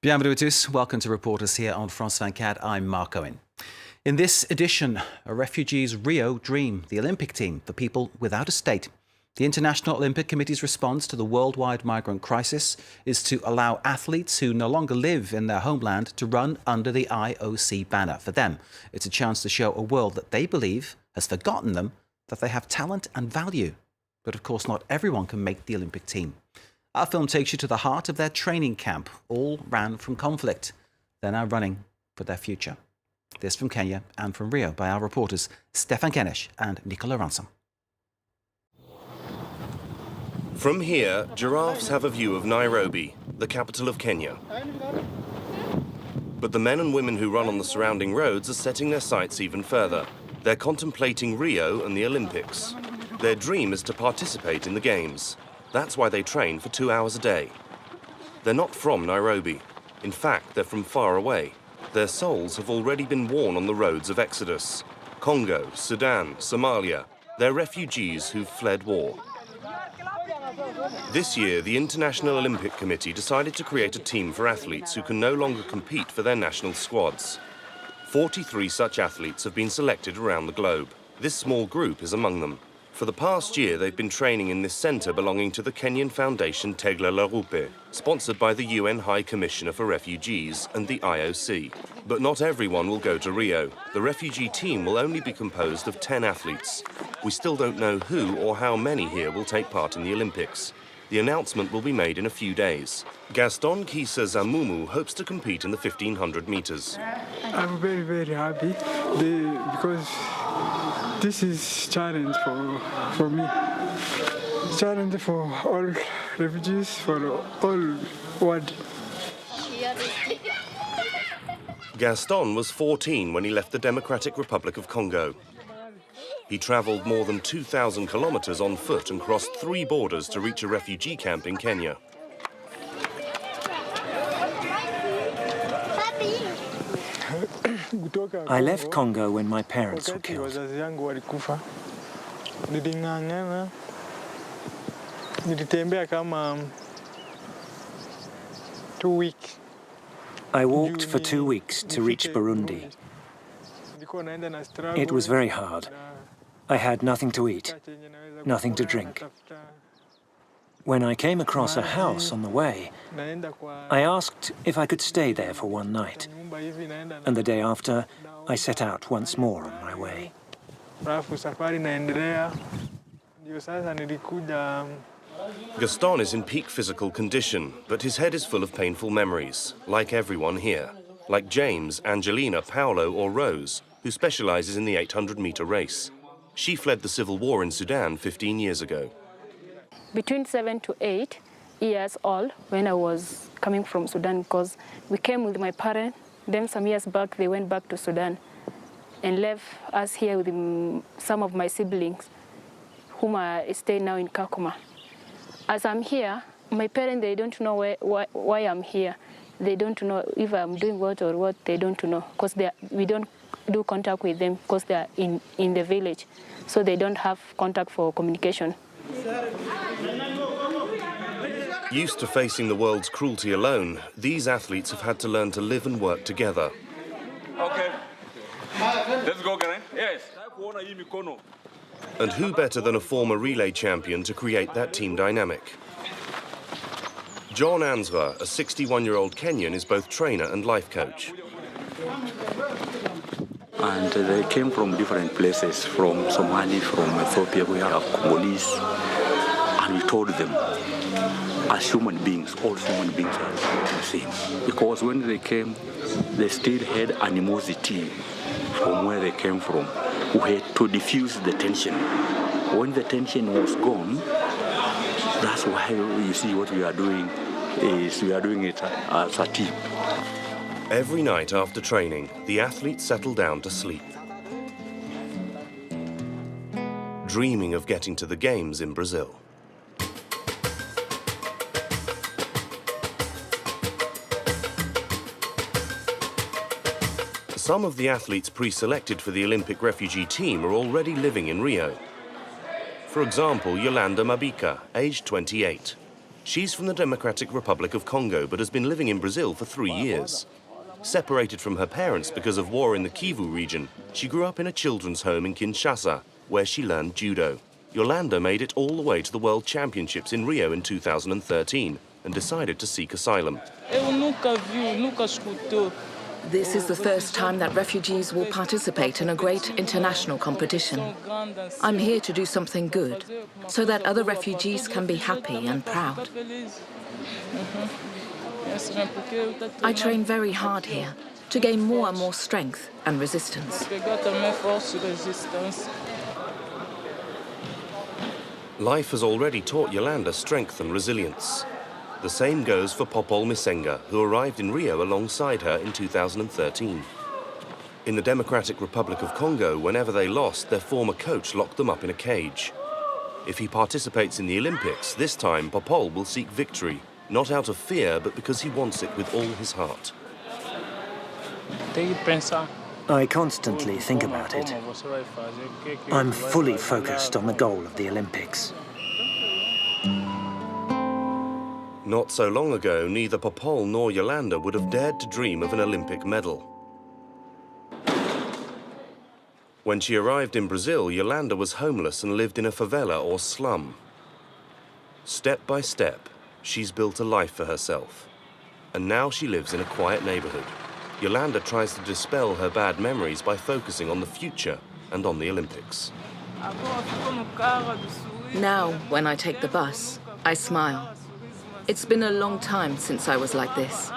Bienvenue à tous. Welcome to Reporters here on France 24. I'm Mark Owen. In this edition, a refugees' Rio dream, the Olympic team for people without a state. The International Olympic Committee's response to the worldwide migrant crisis is to allow athletes who no longer live in their homeland to run under the IOC banner. For them, it's a chance to show a world that they believe has forgotten them, that they have talent and value. But of course, not everyone can make the Olympic team. Our film takes you to the heart of their training camp. All ran from conflict. They're now running for their future. This from Kenya and from Rio by our reporters Stefan Kenesh and Nicola Ransom. From here, giraffes have a view of Nairobi, the capital of Kenya. But the men and women who run on the surrounding roads are setting their sights even further. They're contemplating Rio and the Olympics. Their dream is to participate in the Games. That's why they train for 2 hours a day. They're not from Nairobi. In fact, they're from far away. Their souls have already been worn on the roads of Exodus. Congo, Sudan, Somalia. They're refugees who've fled war. This year, the International Olympic Committee decided to create a team for athletes who can no longer compete for their national squads. 43 such athletes have been selected around the globe. This small group is among them. For the past year, they've been training in this centre belonging to the Kenyan foundation Tegla Larupe, sponsored by the UN High Commissioner for Refugees and the IOC. But not everyone will go to Rio. The refugee team will only be composed of 10 athletes. We still don't know who or how many here will take part in the Olympics. The announcement will be made in a few days. Gaston Kisa Zamumu hopes to compete in the 1500 metres. I'm very, very happy because this is challenge for me. Challenge for all refugees, for all world. Gaston was 14 when he left the Democratic Republic of Congo. He travelled more than 2,000 kilometres on foot and crossed 3 borders to reach a refugee camp in Kenya. I left Congo when my parents were killed. I walked for 2 weeks to reach Burundi. It was very hard. I had nothing to eat, nothing to drink. When I came across a house on the way, I asked if I could stay there for one night. And the day after, I set out once more on my way. Gaston is in peak physical condition, but his head is full of painful memories, like everyone here. Like James, Angelina, Paolo or Rose, who specialises in the 800-metre race. She fled the civil war in Sudan 15 years ago. Between 7 to 8 years old when I was coming from Sudan, because we came with my parents. Then some years back, they went back to Sudan and left us here with some of my siblings, whom I stay now in Kakuma. As I'm here, my parents, they don't know why I'm here. They don't know if I'm doing what or what, they don't know, because we don't do contact with them because they are in the village, so they don't have contact for communication. Used to facing the world's cruelty alone, these athletes have had to learn to live and work together. Okay. Let's go, Karen. Yes. And who better than a former relay champion to create that team dynamic? John Ansra, a 61-year-old Kenyan, is both trainer and life coach. And they came from different places, from Somalia, from Ethiopia, we have Congolese. And we told them, as human beings, all human beings are the same. Because when they came, they still had animosity from where they came from. We had to diffuse the tension. When the tension was gone, that's why you see what we are doing is we are doing it as a team. Every night after training, the athletes settle down to sleep, dreaming of getting to the Games in Brazil. Some of the athletes pre-selected for the Olympic refugee team are already living in Rio. For example, Yolanda Mabika, aged 28. She's from the Democratic Republic of Congo but has been living in Brazil for 3 years. Separated from her parents because of war in the Kivu region, she grew up in a children's home in Kinshasa, where she learned judo. Yolanda made it all the way to the World Championships in Rio in 2013 and decided to seek asylum. This is the first time that refugees will participate in a great international competition. I'm here to do something good, so that other refugees can be happy and proud. I train very hard here to gain more and more strength and resistance. Life has already taught Yolanda strength and resilience. The same goes for Popol Misenga, who arrived in Rio alongside her in 2013. In the Democratic Republic of Congo, whenever they lost, their former coach locked them up in a cage. If he participates in the Olympics, this time Popol will seek victory, not out of fear, but because he wants it with all his heart. I constantly think about it. I'm fully focused on the goal of the Olympics. Not so long ago, neither Popol nor Yolanda would have dared to dream of an Olympic medal. When she arrived in Brazil, Yolanda was homeless and lived in a favela or slum. Step by step, she's built a life for herself. And now she lives in a quiet neighborhood. Yolanda tries to dispel her bad memories by focusing on the future and on the Olympics. Now, when I take the bus, I smile. It's been a long time since I was like this.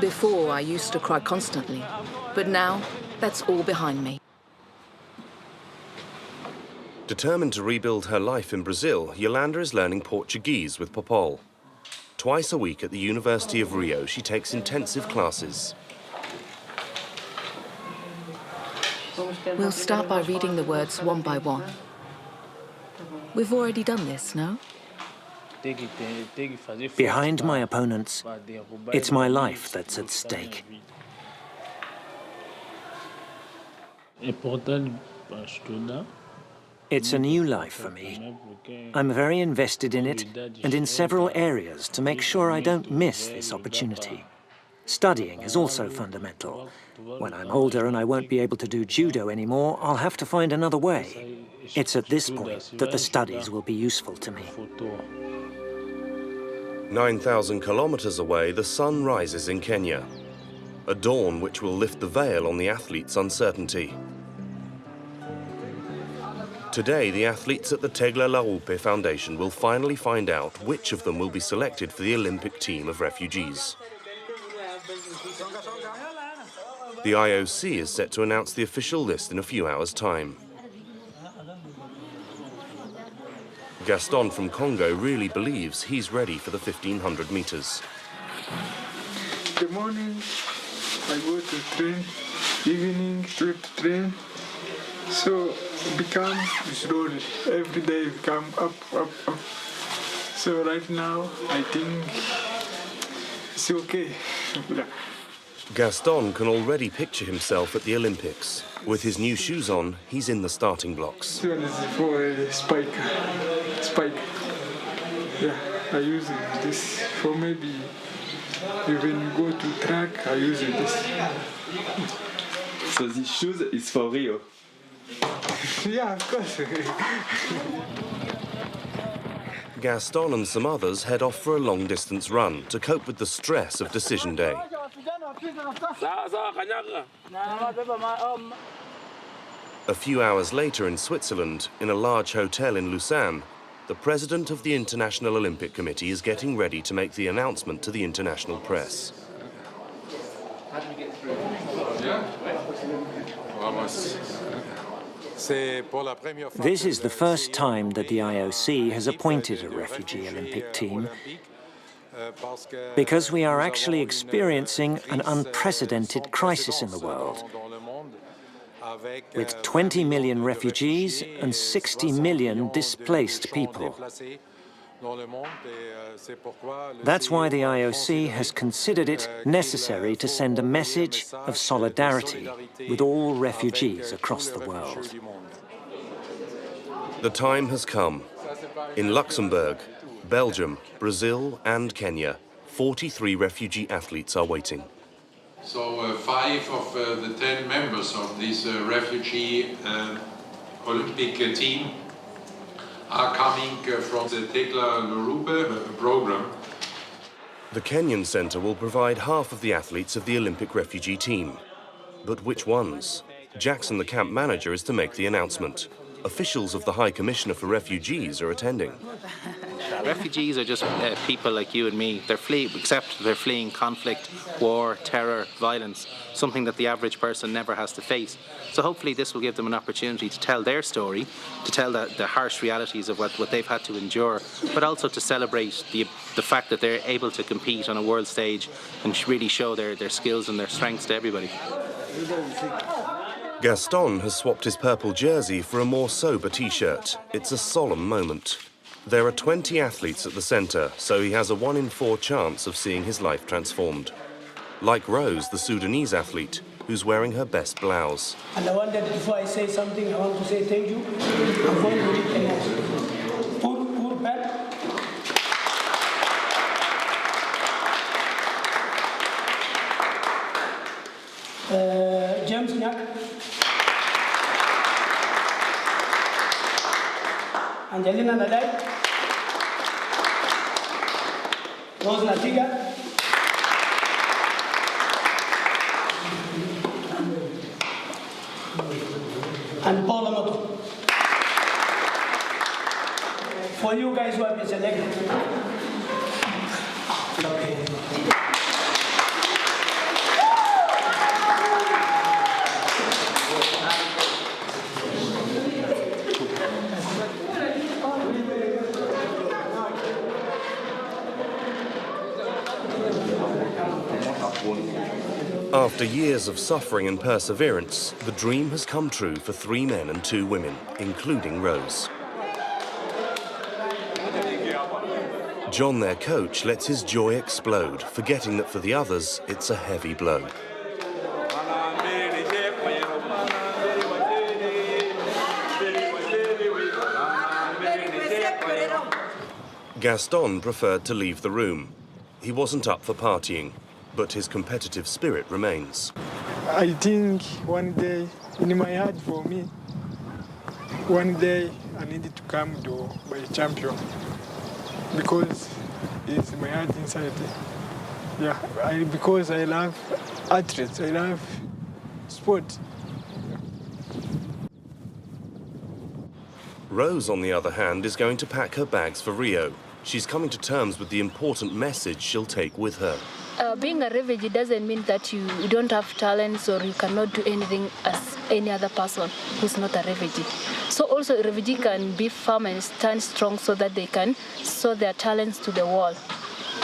Before, I used to cry constantly, but now, that's all behind me. Determined to rebuild her life in Brazil, Yolanda is learning Portuguese with Popol. Twice a week at the University of Rio, she takes intensive classes. We'll start by reading the words one by one. We've already done this, no? Behind my opponents, it's my life that's at stake. It's a new life for me. I'm very invested in it and in several areas to make sure I don't miss this opportunity. Studying is also fundamental. When I'm older and I won't be able to do judo anymore, I'll have to find another way. It's at this point that the studies will be useful to me. 9,000 kilometers away, the sun rises in Kenya. A dawn which will lift the veil on the athletes' uncertainty. Today, the athletes at the Tegla Laupe Foundation will finally find out which of them will be selected for the Olympic team of refugees. The IOC is set to announce the official list in a few hours' time. Gaston from Congo really believes he's ready for the 1,500 meters. In the morning, I go to train, evening, to train. So become slowly, every day become up. So right now, I think it's okay. Gaston can already picture himself at the Olympics. With his new shoes on, he's in the starting blocks. This one is for a spike. Yeah, I use this for maybe even go to track, I use this. So this shoes is for Rio? Yeah, of course. Gaston and some others head off for a long-distance run to cope with the stress of decision day. A few hours later in Switzerland, in a large hotel in Lausanne, the president of the International Olympic Committee is getting ready to make the announcement to the international press. This is the first time that the IOC has appointed a refugee Olympic team, because we are actually experiencing an unprecedented crisis in the world. With 20 million refugees and 60 million displaced people. That's why the IOC has considered it necessary to send a message of solidarity with all refugees across the world. The time has come. In Luxembourg, Belgium, Brazil and Kenya. 43 refugee athletes are waiting. So 5 of the 10 members of this refugee Olympic team are coming from the Tekla Lorube program. The Kenyan centre will provide half of the athletes of the Olympic refugee team. But which ones? Jackson, the camp manager, is to make the announcement. Officials of the High Commissioner for Refugees are attending. Refugees are just people like you and me. They're fleeing conflict, war, terror, violence, something that the average person never has to face. So hopefully this will give them an opportunity to tell their story, to tell the harsh realities of what they've had to endure, but also to celebrate the fact that they're able to compete on a world stage and really show their skills and their strengths to everybody. Gaston has swapped his purple jersey for a more sober T-shirt. It's a solemn moment. There are 20 athletes at the centre, so he has a 1 in 4 chance of seeing his life transformed. Like Rose, the Sudanese athlete, who's wearing her best blouse. And I wanted, before I say something, I want to say thank you. I'm going to read the next. Pour back. James Nyak. Angelina Nadai. Rose Natiga. And Paula Moto. For you guys who have been selected. After years of suffering and perseverance, the dream has come true for 3 men and 2 women, including Rose. John, their coach, lets his joy explode, forgetting that for the others, it's a heavy blow. Gaston preferred to leave the room. He wasn't up for partying, but his competitive spirit remains. I think one day, in my heart for me, one day I needed to come to be a champion because it's my heart inside. Yeah, because I love athletes, I love sport. Rose, on the other hand, is going to pack her bags for Rio. She's coming to terms with the important message she'll take with her. Being a refugee doesn't mean that you don't have talents or you cannot do anything as any other person who's not a refugee. So also a refugee can be firm and stand strong so that they can show their talents to the world.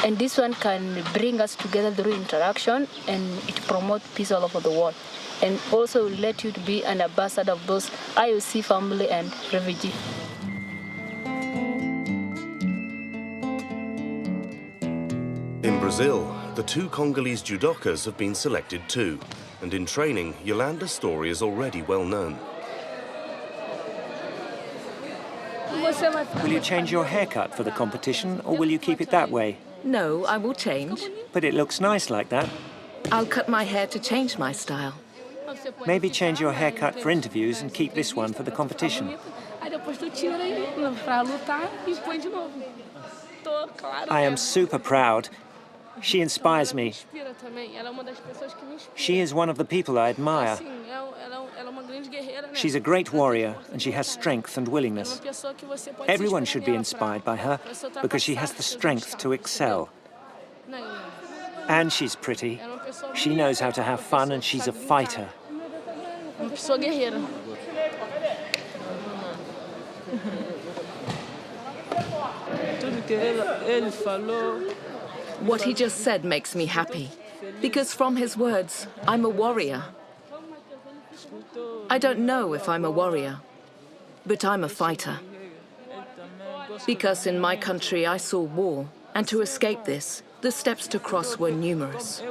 And this one can bring us together through interaction, and it promotes peace all over the world. And also let you to be an ambassador of those IOC family and refugee. In Brazil, the 2 Congolese judokas have been selected too. And in training, Yolanda's story is already well known. Will you change your haircut for the competition, or will you keep it that way? No, I will change. But it looks nice like that. I'll cut my hair to change my style. Maybe change your haircut for interviews and keep this one for the competition. I am super proud. She inspires me. She is one of the people I admire. She's a great warrior, and she has strength and willingness. Everyone should be inspired by her, because she has the strength to excel. And she's pretty. She knows how to have fun, and she's a fighter. What he just said makes me happy, because from his words, I'm a warrior. I don't know if I'm a warrior, but I'm a fighter. Because in my country I saw war, and to escape this, the steps to cross were numerous.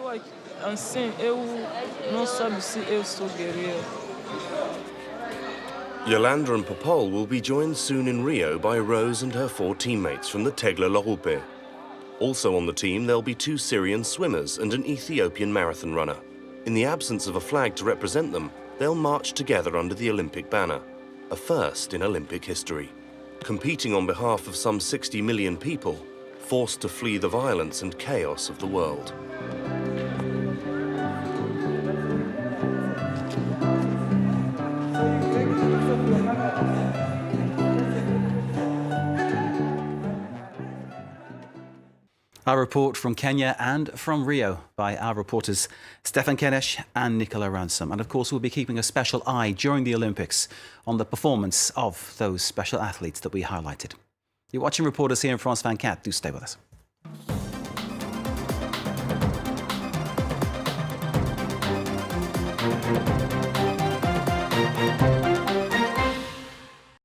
Yolanda and Popol will be joined soon in Rio by Rose and her 4 teammates from the Tegla Lorupe. Also on the team, there'll be 2 Syrian swimmers and an Ethiopian marathon runner. In the absence of a flag to represent them, they'll march together under the Olympic banner, a first in Olympic history. Competing on behalf of some 60 million people, forced to flee the violence and chaos of the world. Our report from Kenya and from Rio by our reporters Stefan Kenesh and Nicola Ransom. And of course, we'll be keeping a special eye during the Olympics on the performance of those special athletes that we highlighted. You're watching Reporters here in France 24. Do stay with us.